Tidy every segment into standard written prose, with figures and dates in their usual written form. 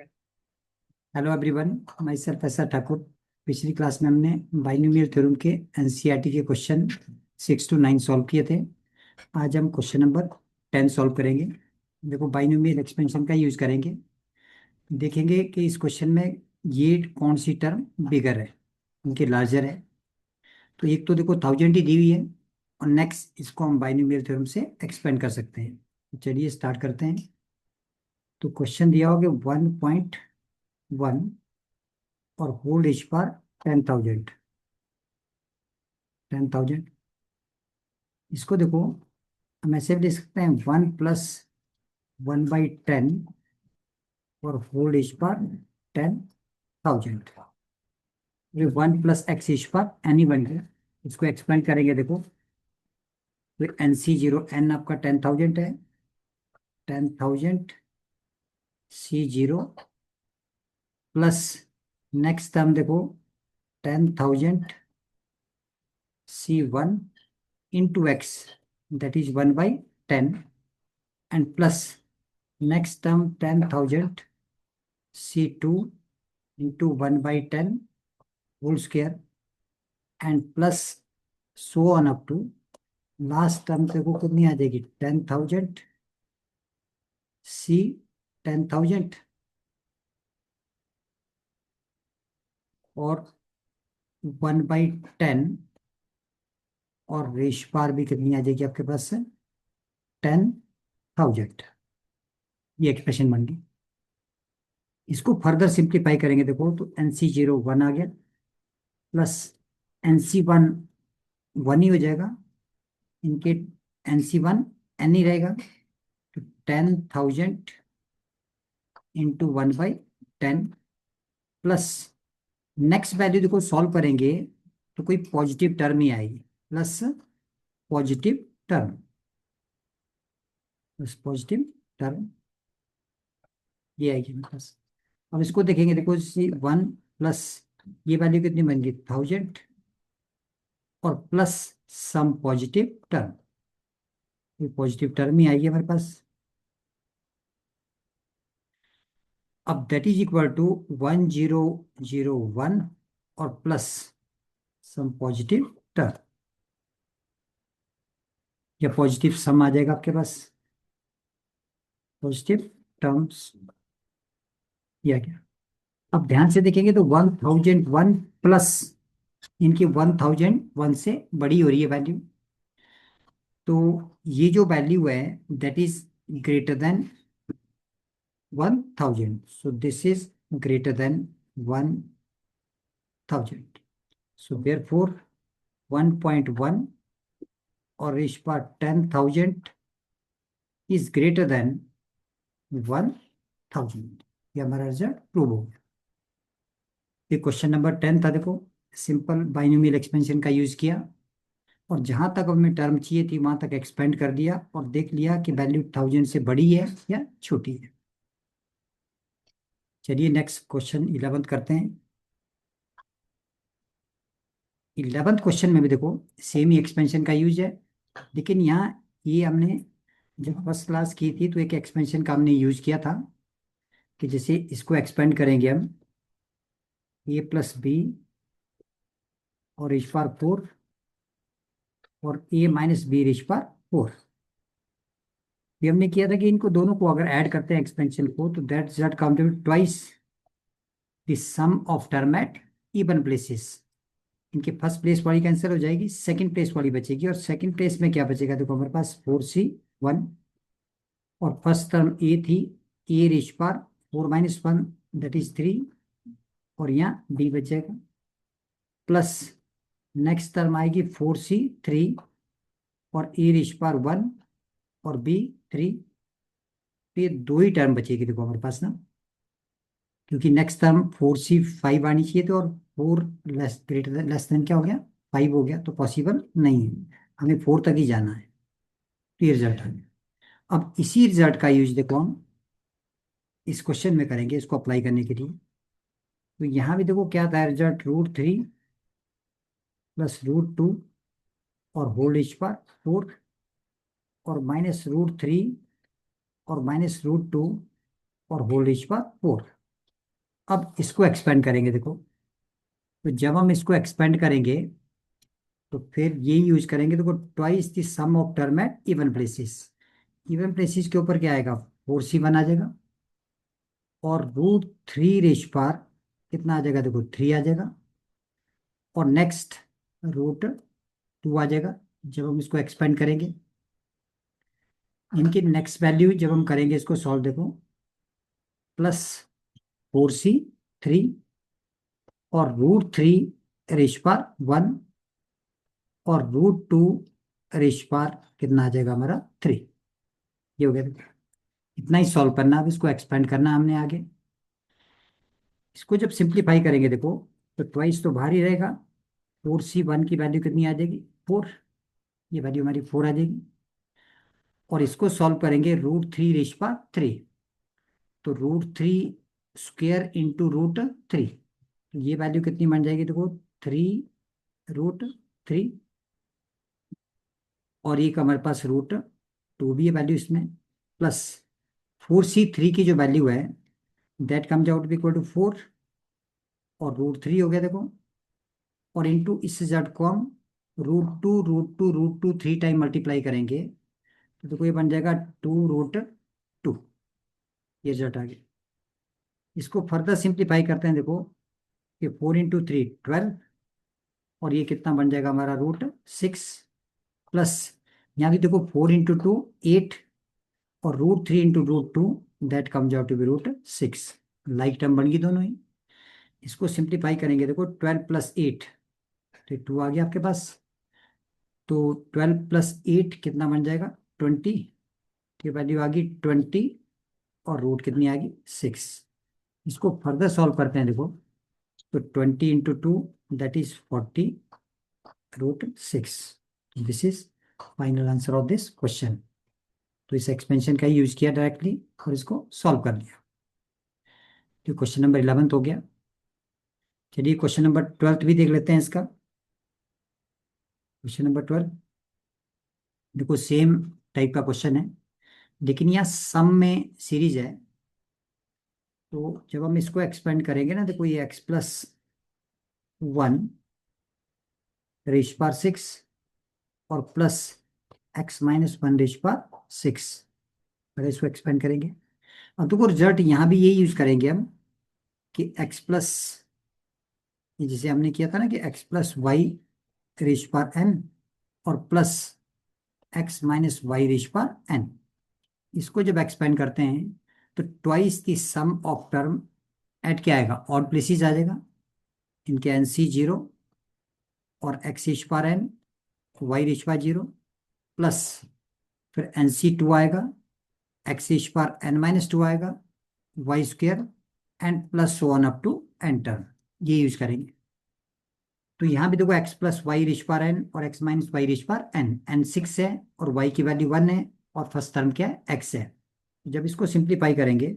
Hello everyone, मैं self S R Thakur. पिछली class में हमने बाइनोमियल थ्योरम के एनसीईआरटी के क्वेश्चन 6 to 9 सॉल्व किए थे। आज हम क्वेश्चन नंबर 10 सॉल्व करेंगे। देखो, बाइनोमियल एक्सपेंशन का यूज करेंगे। देखेंगे कि इस क्वेश्चन में ये कौन सी टर्म बिगर है, इनके लार्जर है। तो एक तो देखो 1000 ही दी हुई है, और नेक्स्ट इसको हम बाइनोमियल थ्योरम से एक्सपेंड कर सकते हैं। तो चलिए स्टार्ट करते हैं। तो क्वेश्चन दिया होगा 1.1 और होल एज पर 10,000। 10,000 इसको देखो, हम ऐसे भी लिख सकते हैं 1 + 1/10 और whole as per 10,000। 1 + x any one है, इसको एक्सपेंड करेंगे। देखो, तो NC0 n आपका 10,000 है। 10,000 C0 प्लस नेक्स्ट टर्म देखो 10,000 C1 into x, that is 1/10, and plus next term 10,000 C2 into 1/10 whole square, and plus so on up to last term देखो कितनी आ जाएगी 10,000 सी 10,000 और 1/10, और रेश बार भी कितनी आ जाएगी आपके पास से 10,000। ये एक्सप्रेशन बन गई। इसको फर्दर सिंप्लीफाई करेंगे देखो, तो NC0 1 आ गया, प्लस NC1 1 ही हो जाएगा, इनके NC1 n ही रहेगा। तो 10,000 इंटू 1/10 प्लस नेक्स्ट वैल्यू देखो सॉल्व करेंगे तो कोई पॉजिटिव टर्म ही आएगी, plus positive term, plus positive term ये आएगी मेरे पास। अब इसको देखेंगे, देखो 1 प्लस ये वैल्यू कितनी बन गई 1000 और प्लस सम पॉजिटिव टर्म, ये पॉजिटिव टर्म ही आएगी हमारे पास। अब दैट इज इक्वल टू 1001 और प्लस सम पॉजिटिव टर्म, या पॉजिटिव सम आ जाएगा आपके पास, पॉजिटिव टर्म्स। या क्या, अब ध्यान से देखेंगे तो 1001 प्लस इनकी 1001 से बड़ी हो रही है वैल्यू, तो ये जो वैल्यू है that is greater than 1000, so this is greater than 1000। So therefore 1.1 और इस पर 10,000 इज ग्रेटर देन 1000। ये हमारा रिजल्ट प्रूव हो गया। ये क्वेश्चन नंबर 10 था। देखो, सिंपल बाइनोमियल एक्सपेंशन का यूज किया, और जहां तक हमें टर्म चाहिए थी वहां तक एक्सपेंड कर दिया, और देख लिया कि वैल्यू 1000 से बड़ी है या छोटी है। चलिए नेक्स्ट क्वेश्चन 11th करते हैं। 11th क्वेश्चन में भी देखो सेम ही एक्सपेंशन का यूज है, लेकिन यहाँ ये हमने जब फर्स्ट क्लास की थी तो एक एक्सपेंशन का हमने यूज किया था कि जैसे इसको एक्सपेंड करेंगे हम A+B और इस पर 4 और A - B रिच पर 4। ये हमने किया था कि इनको दोनों को अगर ऐड करते हैं एक्सपेंशन को, तो that result come to twice the sum of term at even places. इनके फर्स्ट प्लेस वाली कैंसिल हो जाएगी, सेकंड प्लेस वाली बचेगी, और सेकंड प्लेस में क्या बचेगा देखो हमारे पास 4C1, और फर्स्ट टर्म ए थी ए रिच पर 4 - 1 दैट इज 3, और यहाँ B बच जाएगा, प्लस नेक्स्ट टर्म आएगी 4C3 और ए रिच पर 1 और B3। तो ये दो ही टर्म बचेगी देखो हमारे पास ना, क्योंकि नेक्स्ट टर्म 4C5 आनी चाहिए थी, और 4 लेस देन क्या हो गया 5 हो गया, तो पॉसिबल नहीं है, हमें 4 तक ही जाना है। तो ये रिजल्ट आ गया। अब इसी रिजल्ट का यूज देखो हम इस क्वेश्चन में करेंगे, इसको अप्लाई करने के लिए। तो यहाँ भी देखो क्या था रिजल्ट, √3 प्लस √2 और होल एज पर 4 और -√3 और -√2 और होल एज पर 4। अब इसको एक्सपेंड करेंगे, देखो। तो जब हम इसको एक्सपेंड करेंगे तो फिर ये यूज करेंगे, देखो, twice the sum of term at even places. Even places के ऊपर क्या आएगा, 4c1 आ जाएगा। और √3 रेश पार कितना आ जाएगा, देखो 3 आ जाएगा। और नेक्स्ट √2 आ जाएगा जब हम इसको एक्सपेंड करेंगे। इनकी नेक्स्ट वैल्यू जब हम करेंगे इसको सॉल्व, देखो, +4c3 और √3 रेश पार 1 और √2 रेश पार कितना आ जाएगा हमारा 3। ये हो गया, देखो। इतना ही सॉल्व करना, अब इसको एक्सपेंड करना हमने आगे। इसको जब सिंप्लीफाई करेंगे, देखो, तो ट्वाइस तो बाहर ही रहेगा। 4c1 की वैल्यू कितनी आ जाएगी, 4। ये वैल्यू हमारी 4 आ जाएगी। और इसको सॉल्व करेंगे √3 रेश पार 3। तो √3 स्क्वेयर इंटू √3, तो ये वैल्यू कितनी बन जाएगी, देखो 3√3। और ये हमारे पास √2 भी है वैल्यू इसमें, प्लस 4c3 की जो वैल्यू है that comes out to equal to 4 और √3 हो गया, देखो। और इंटू इस रिजल्ट को हम √2 3 टाइम मल्टीप्लाई करेंगे, तो देखो ये बन जाएगा 2√2। ये रिजल्ट आ गया। इसको फर्दर सिंप्लीफाई करते हैं, देखो, ये 4 × 3 12। और ये कितना बन जाएगा हमारा √6, प्लस यहाँ भी देखो 4 × 2 8 और √3 × √2 that comes out to be √6। Like term बन गई दोनों ही। इसको सिंप्लीफाई करेंगे, देखो 12 + 8, तो 2 आ गया आपके पास। तो 12 + 8 कितना बन जाएगा, 20 की वैल्यू आ गई 20। और रूट कितनी आ गई 6। इसको फर्दर सॉल्व करते हैं, देखो। तो 20 × 2 that is 40 √6। This is final answer of this question. तो इस एक्सपेंशन का यूज किया डायरेक्टली और इसको सॉल्व कर लिया। तो क्वेश्चन नंबर 11 हो गया। चलिए क्वेश्चन नंबर 12 भी देख लेते हैं इसका। क्वेश्चन नंबर 12, देखो सेम टाइप का क्वेश्चन है, लेकिन यहाँ सम में सीरीज है। तो जब हम इसको एक्सपेंड करेंगे ना, देखो ये x+1 रेश पार 6 और प्लस x-1 रेश पार 6, अगर इसको एक्सपेंड करेंगे। अब देखो रिजल्ट यहाँ भी यही यूज करेंगे हम कि x प्लस, जिसे हमने किया था ना, कि x+y रेश पार n और प्लस x-y रेश पार n। इसको जब एक्सपेंड करते हैं तो twice the sum of term at क्या आएगा, ऑड प्लेसेस आ जाएगा। इनके NC 0 और x रेश पार n, y रेश पार 0, प्लस फिर NC 2 आएगा, x रेश पार n-2 आएगा, y square and plus so on up to n term. ये यूज करेंगे। तो यहाँ भी देखो x+y रेश पार n और x-y रेश पार n 6 है और y की वैल्यू 1 है और फर्स्ट टर्म क्या है, x है। जब इसको सिंप्लीफाई करेंगे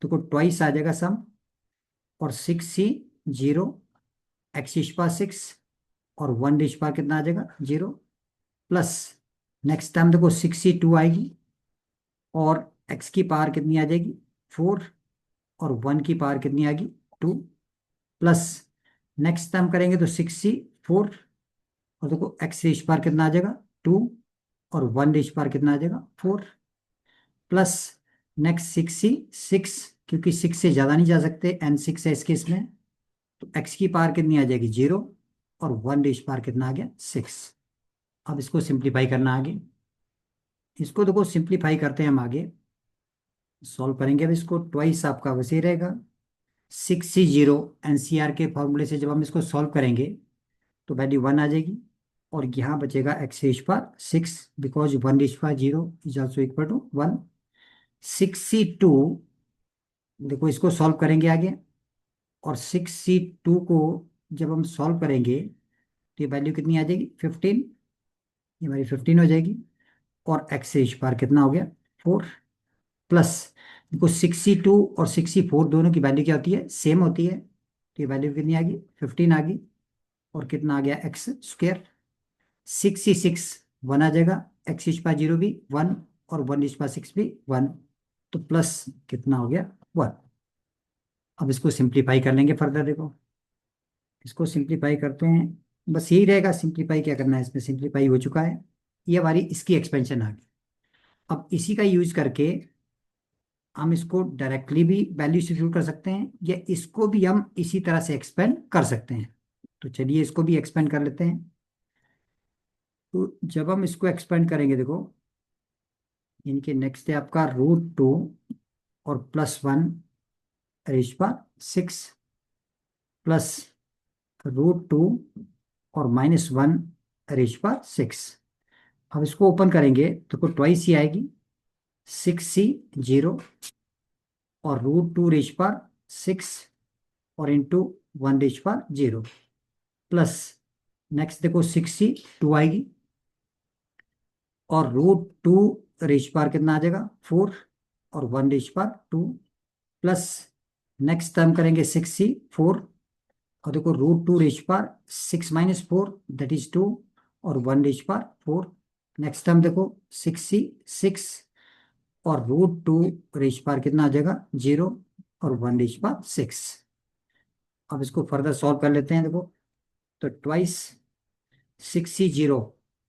तो को ट्वाइस आ जाएगा सम, और 6c 0, x रेश पार 6 और 1 रेश पार कितना आ जाएगा 0, प्लस नेक्स्ट टर्म देखो 6c2 आएगी और x की पावर कितनी आ जाएगी 4 और 1 की पावर कितनी आएगी 2, प्लस नेक्स्ट टर्म करेंगे तो 6c4 और देखो x रेश पार कितना आ जाएगा 2 और 1 रेश पार कितना आ जाएगा 4, प्लस नेक्स्ट 6c6, क्योंकि 6 से ज़्यादा नहीं जा सकते, n6 है इस केस में, तो x की पावर कितनी आ जाएगी 0 और 1 रेश पार कितना आ गया 6। अब इसको सिंप्लीफाई करना आगे। इसको देखो सिंप्लीफाई करते हैं हम आगे, सॉल्व करेंगे। अब इसको ट्वाइस आपका वैसे ही रहेगा। 6c0 NCR के फॉर्मूले से जब हम इसको सॉल्व करेंगे तो वैल्यू 1 आ जाएगी और यहाँ बचेगा x रेश पार 6, because 1 raise power 0 is also equal to 1। 6c2, देखो इसको सॉल्व करेंगे आगे, और 6c2 को जब हम सॉल्व करेंगे तो ये वैल्यू कितनी आ जाएगी 15, ये हमारी 15 हो जाएगी। और x रेश पार कितना हो गया 4, प्लस देखो 6c2 और 6c4 दोनों की वैल्यू क्या होती है, सेम होती है, तो ये वैल्यू कितनी आ गई 15 आ गई। और कितना आ गया एक्स स्क्वेयर, 6c6 1 आ जाएगा, x इज पा 0 भी 1 और 1 इज पा 6 भी 1, तो प्लस कितना हो गया 1। अब इसको सिंप्लीफाई कर लेंगे फर्दर। देखो इसको सिंप्लीफाई करते हैं, बस यही रहेगा। सिंप्लीफाई क्या करना है, इसमें सिंप्लीफाई हो चुका है। ये हमारी इसकी एक्सपेंशन आ गई। अब इसी का यूज करके हम इसको डायरेक्टली भी वैल्यू सब्स्टिट्यूट कर सकते हैं, या इसको भी हम इसी तरह से एक्सपेंड कर सकते हैं। तो चलिए इसको भी एक्सपेंड कर लेते हैं। तो जब हम इसको एक्सपेंड करेंगे, देखो इनके नेक्स्ट है आपका √2 और +1 रेज पर 6 प्लस √2 और -1 रेज पर 6। अब इसको ओपन करेंगे तो को ट्वाइस ही आएगी, 6c0 और √2 रेज पर 6 और इंटू 1 रेज पर 0 प्लस नेक्स्ट देखो 6c2 आएगी और √2 रेज पर कितना आ जाएगा 4 और 1 रेज पर 2 प्लस नेक्स्ट टर्म करेंगे 6c4 और देखो √2 रेज पर 6 - 4 दैट इज 2 और 1 रेज पर 4। नेक्स्ट टर्म देखो 6c6 और √2 रेज पर कितना आ जाएगा 0 और 1 रेज पर 6। अब इसको फर्दर सॉल्व कर लेते हैं। देखो तो ट्वाइस 6c0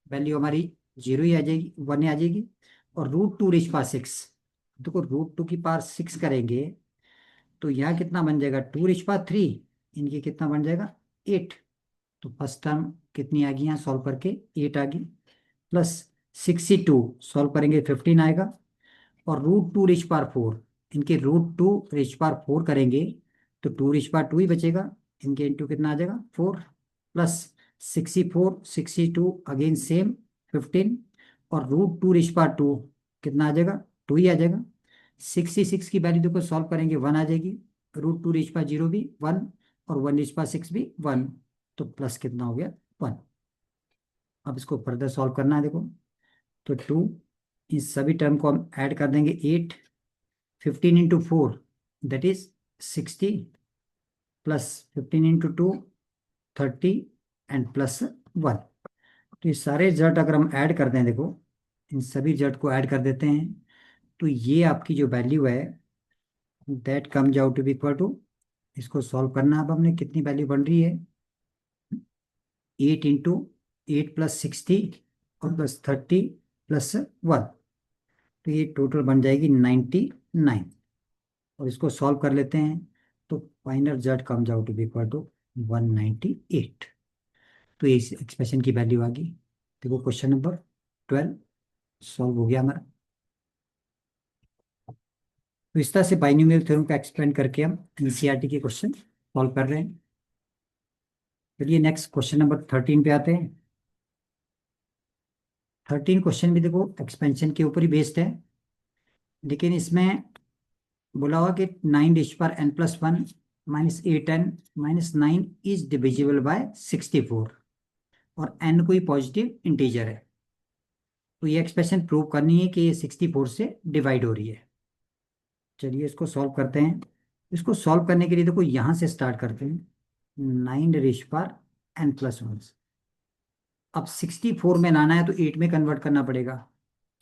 वैल्यू हमारी 0 ही आ जाएगी, 1 ही आ जाएगी, और √2 रेज पर 6। देखो √2 की पावर 6 करेंगे तो यहाँ कितना बन जाएगा 2 रेज पर 3, इनकी कितना बन जाएगा 8। तो फर्स्ट टर्म कितनी आ गई यहाँ सॉल्व करके 8 आ गई, प्लस 62 सॉल्व करेंगे 15 आएगा, और √2 रेज पावर 4, इनके √2 रेज पावर 4 करेंगे तो 2 रेज पावर 2 ही बचेगा, इनके इंटू कितना आ जाएगा 4 प्लस 64 62 अगेन सेम 15 और √2 रेज पावर 2 कितना आ जाएगा 2 ही आ जाएगा। 66 की वैल्यू देखो सॉल्व करेंगे 1 आ जाएगी, √2 रेज पावर 0 भी 1 और 1 रेज पावर 6 भी 1, तो प्लस कितना हो गया 1। अब इसको फर्दर सॉल्व करना है। देखो तो 2, इस सभी टर्म को हम ऐड कर देंगे 8, 15 into 4 that is 60 plus 15 into 2 30 and plus 1। तो ये सारे जट अगर हम ऐड कर दें, देखो इन सभी जट को ऐड कर देते हैं, तो ये आपकी जो वैल्यू है that comes out to be equal to, इसको सॉल्व करना है। अब हमने कितनी वैल्यू बन रही है 8 इंटू 8 प्लस 60 और प्लस 30 प्लस 1, तो ये टोटल बन जाएगी 99। और इसको सॉल्व कर लेते हैं तो final result comes out to be equal to 198। तो ये इस एक्सप्रेशन की वैल्यू आ गई। देखो क्वेश्चन नंबर 12 सॉल्व हो गया हमारा। तो इस तरह से बाइनोमियल थ्योरम का एक्सप्लेन करके हम एनसीईआरटी के क्वेश्चन सॉल्व कर रहे हैं। चलिए नेक्स्ट क्वेश्चन नंबर 13 पे आते हैं। 13 क्वेश्चन भी देखो एक्सपेंशन के ऊपर ही बेस्ड है, लेकिन इसमें बोला हुआ कि 9 रेज़ पर n+1 -8n -9 is divisible by 64 और n कोई पॉजिटिव इंटीजर है। तो ये एक्सप्रेशन प्रूव करनी है कि ये 64 से डिवाइड हो रही है। चलिए इसको सॉल्व करते हैं। इसको सॉल्व करने के लिए देखो यहाँ से स्टार्ट करते हैं, 9 रेज़ पर n+1। अब 64 में लाना है तो 8 में कन्वर्ट करना पड़ेगा।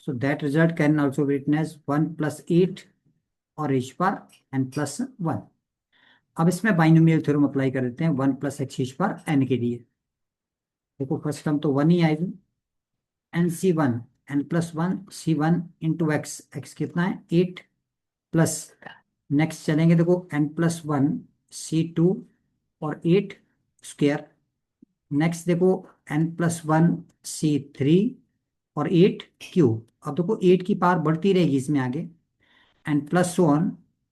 So that result can also be written as 1 + 8 और रेज़ पर n+1। अब इसमें बाइनोमियल थ्योरम अप्लाई कर देते हैं 1 + x रेज़ पर n के लिए। देखो फर्स्ट टर्म तो 1 ही आएगी, nc1 n+1 c1 into x, x कितना है 8 प्लस नेक्स्ट चलेंगे देखो n+1 c2 और 8 स्क्वायर। नेक्स्ट देखो n+1 c3 और 8 क्यूब। अब देखो 8 की पावर बढ़ती रहेगी इसमें आगे, n+1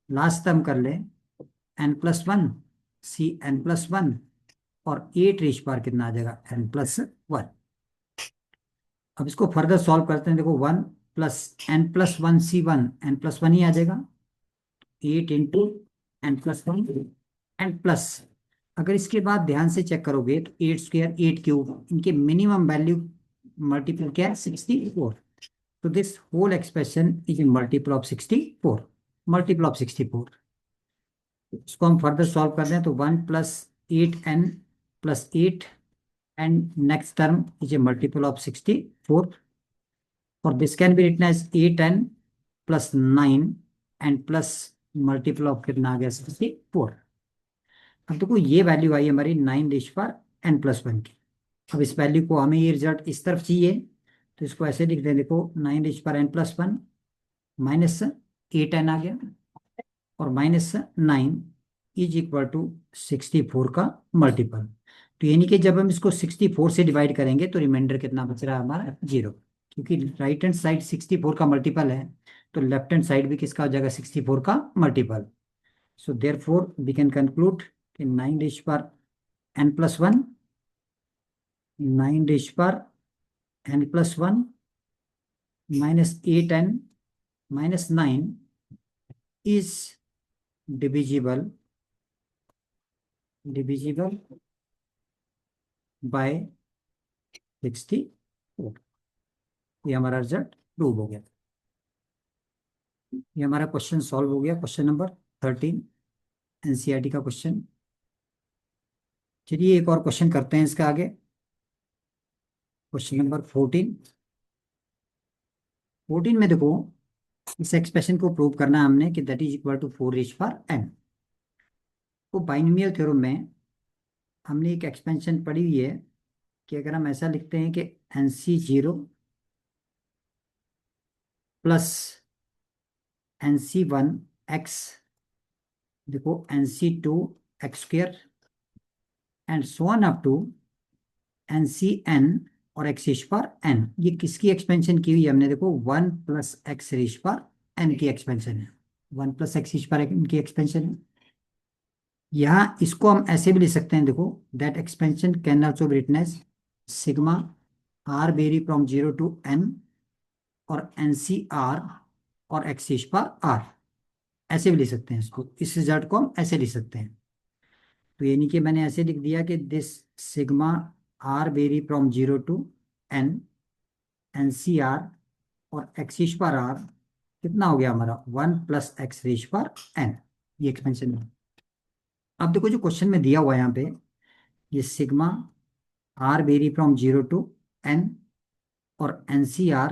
लास्ट टर्म कर ले n+1 c n+1 और 8 रेज़ पावर कितना आ जाएगा n+1। अब इसको फर्दर सॉल्व करते हैं। देखो 1 + n+1 c1 n+1 ही आ जाएगा, 8 इंटू n+1 एंड प्लस, अगर इसके बाद ध्यान से चेक करोगे तो 8 स्क्वायर 8 क्यूब, इनके मिनिमम वैल्यू मल्टीपल क्या है 64। तो this whole expression is in multiple of 64, multiple of 64। इसको हम फर्दर सॉल्व कर दें तो 1 + 8n + 8 and next term is a multiple of 64, or this can be written as 8n + 9 and plus multiple of कितना आ गया 64। अब देखो ये वैल्यू आई हमारी 9 रेज पावर n+1 की। अब इस वैल्यू को हमें ये रिजल्ट इस तरफ चाहिए, तो इसको ऐसे लिख दें, देखो 9 raise power n+1 minus 8n आ गया, और -9 = 64 का मल्टीपल। तो यानी कि जब हम इसको 64 से डिवाइड करेंगे तो रिमाइंडर कितना बच रहा है हमारा 0, क्योंकि राइट हैंड साइड 64 का मल्टीपल है, तो लेफ्ट हैंड साइड भी किसका हो जाएगा 64 का multiple. So therefore we can conclude कि 9 raise power n+1 9 raise power n+1 -8n-9 is divisible by 64। ये हमारा रिजल्ट प्रूव हो गया। ये हमारा क्वेश्चन सॉल्व हो गया, क्वेश्चन नंबर 13 एनसीईआरटी का क्वेश्चन। चलिए एक और क्वेश्चन करते हैं इसका आगे, क्वेश्चन नंबर 14। 14 में देखो, इस एक्सप्रेशन को प्रूव करना है हमने कि that is equal to 4n। तो बाइनोमियल थ्योरम में हमने एक एक्सपेंशन पढ़ी हुई है कि अगर हम ऐसा लिखते हैं कि NC0 प्लस NC1x, देखो NC2x² and so on up to NCn और x⁴n, ये किसकी एक्सपेंशन की हुई है हमने, देखो 1 + x⁴n की एक्सपेंशन है, 1 + x⁴n की एक्सपेंशन है। यहाँ इसको हम ऐसे भी लिख सकते हैं, देखो that expansion can also be written as sigma r vary from 0 to n और NCr और x⁴r, ऐसे भी लिख सकते हैं इसको, इस रिजल्ट को हम ऐसे लिख सकते हैं। तो यानी कि मैंने ऐसे लिख दिया कि this sigma r vary from 0 to n NCr और x⁴r कितना हो गया हमारा 1 + x⁴n, ये एक्सपेंशन है। अब देखो जो क्वेश्चन में दिया हुआ है यहाँ पे, ये sigma r vary from 0 to n और NCr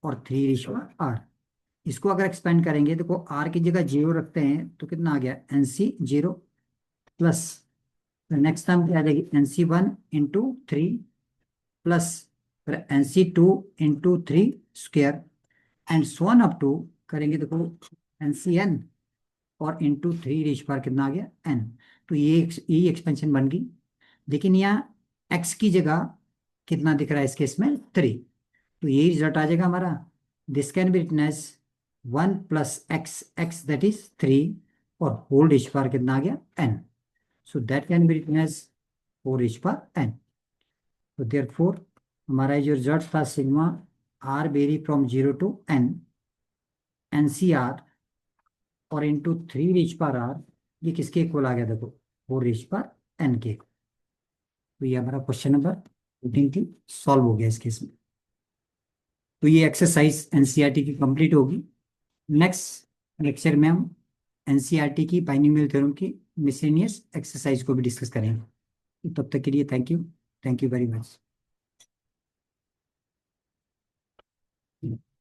और 3⁴r, इसको अगर एक्सपेंड करेंगे, देखो r की जगह 0 रखते हैं तो कितना आ गया NC0 प्लस नेक्स्ट टर्म क्या आ जाएगी NC1 × 3 प्लस फिर NC2 × 3² and so on up to करेंगे, देखो NCn और इंटू 3 कितना आ गया n। तो ये एक्सपेंशन बन गई, लेकिन यहाँ x की जगह कितना दिख रहा है इस केस में 3, तो यही रिजल्ट आ जाएगा हमारा। This can be written as 1 + x that is 3 और होल रिच पावर कितना आ गया n, so that can be written as 4n। तो देयरफॉर हमारा जो रिजल्ट था sigma r vary from 0 to n NCr और इंटू 3⁻r, ये किसके इक्वल आ गया, देखो 4⁻n के। तो ये हमारा क्वेश्चन नंबर 14 सॉल्व हो गया इस केस में। तो ये एक्सरसाइज एनसीईआरटी की कंप्लीट होगी। नेक्स्ट लेक्चर में हम एनसीईआरटी की बाइनोमियल थ्योरम की मिसलेनियस एक्सरसाइज को भी डिस्कस करेंगे। तब तक के लिए थैंक यू वेरी मच।